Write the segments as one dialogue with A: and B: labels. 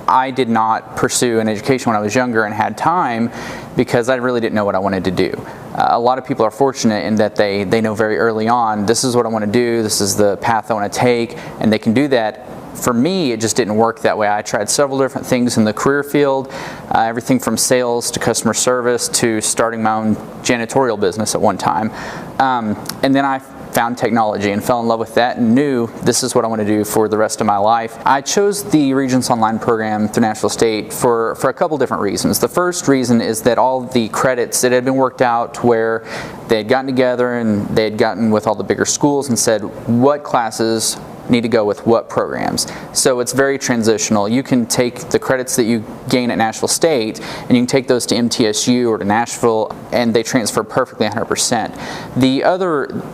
A: I did not pursue an education when I was younger and had time because I really didn't know what I wanted to do. A lot of people are fortunate in that they know very early on, this is what I want to do, this is the path I want to take, and they can do that. For me, it just didn't work that way. I tried several different things in the career field, everything from sales to customer service to starting my own janitorial business at one time. And then I found technology and fell in love with that and knew this is what I want to do for the rest of my life. I chose the Regents Online program through Nashville State for a couple different reasons. The first reason is that all the credits, it had been worked out where they had gotten together and they had gotten with all the bigger schools and said what classes need to go with what programs. So it's very transitional. You can take the credits that you gain at Nashville State and you can take those to MTSU or to Nashville and they transfer perfectly 100%.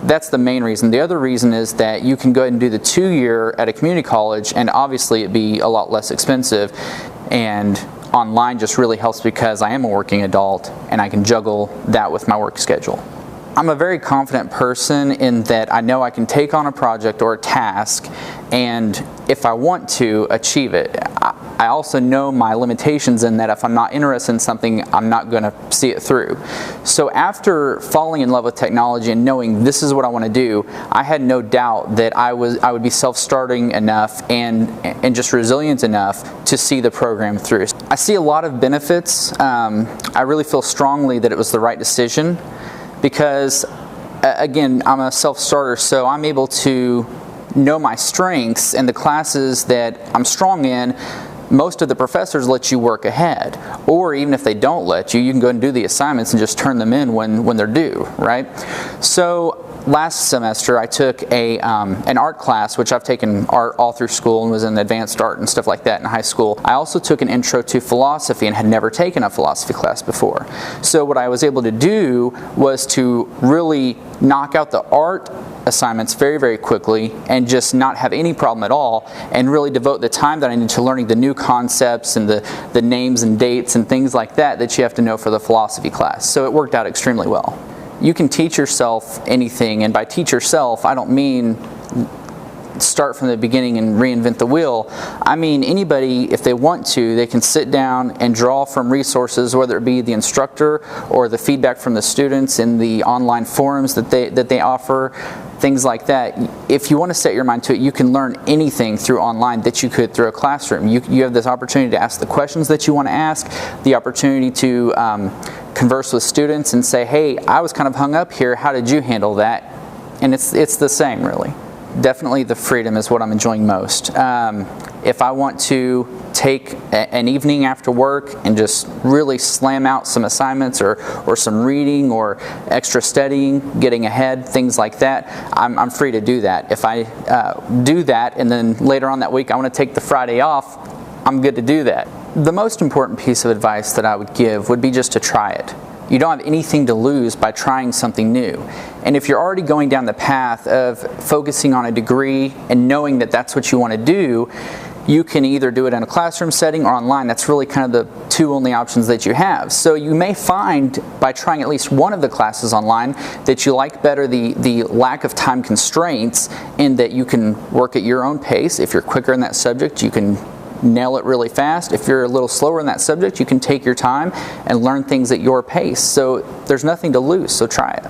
A: That's the main reason. The other reason is that you can go ahead and do the 2-year at a community college and obviously it'd be a lot less expensive, and online just really helps because I am a working adult and I can juggle that with my work schedule. I'm a very confident person in that I know I can take on a project or a task and if I want to achieve it. I also know my limitations in that if I'm not interested in something, I'm not going to see it through. So after falling in love with technology and knowing this is what I want to do, I had no doubt that I would be self-starting enough and just resilient enough to see the program through. I see a lot of benefits. I really feel strongly that it was the right decision. Because, again, I'm a self-starter, so I'm able to know my strengths and the classes that I'm strong in. Most of the professors let you work ahead, or even if they don't let you, you can go and do the assignments and just turn them in when they're due, right? So last semester I took an art class, which I've taken art all through school and was in advanced art and stuff like that in high school. I also took an intro to philosophy and had never taken a philosophy class before. So what I was able to do was to really knock out the art assignments very, very quickly and just not have any problem at all and really devote the time that I need to learning the new concepts and the names and dates and things like that you have to know for the philosophy class. So it worked out extremely well. You can teach yourself anything, and by teach yourself, I don't mean start from the beginning and reinvent the wheel. I mean anybody, if they want to, they can sit down and draw from resources, whether it be the instructor or the feedback from the students in the online forums that they offer, things like that. If you want to set your mind to it, you can learn anything through online that you could through a classroom. You have this opportunity to ask the questions that you want to ask, the opportunity to converse with students and say, hey, I was kind of hung up here, how did you handle that? And it's the same, really. Definitely the freedom is what I'm enjoying most. If I want to take an evening after work and just really slam out some assignments or some reading or extra studying, getting ahead, things like that, I'm free to do that. If I do that and then later on that week I want to take the Friday off, I'm good to do that. The most important piece of advice that I would give would be just to try it. You don't have anything to lose by trying something new. And if you're already going down the path of focusing on a degree and knowing that that's what you want to do, you can either do it in a classroom setting or online. That's really kind of the two only options that you have. So you may find by trying at least one of the classes online that you like better the lack of time constraints in that you can work at your own pace. If you're quicker in that subject, you can nail it really fast. If you're a little slower in that subject, you can take your time and learn things at your pace. So there's nothing to lose, so try it.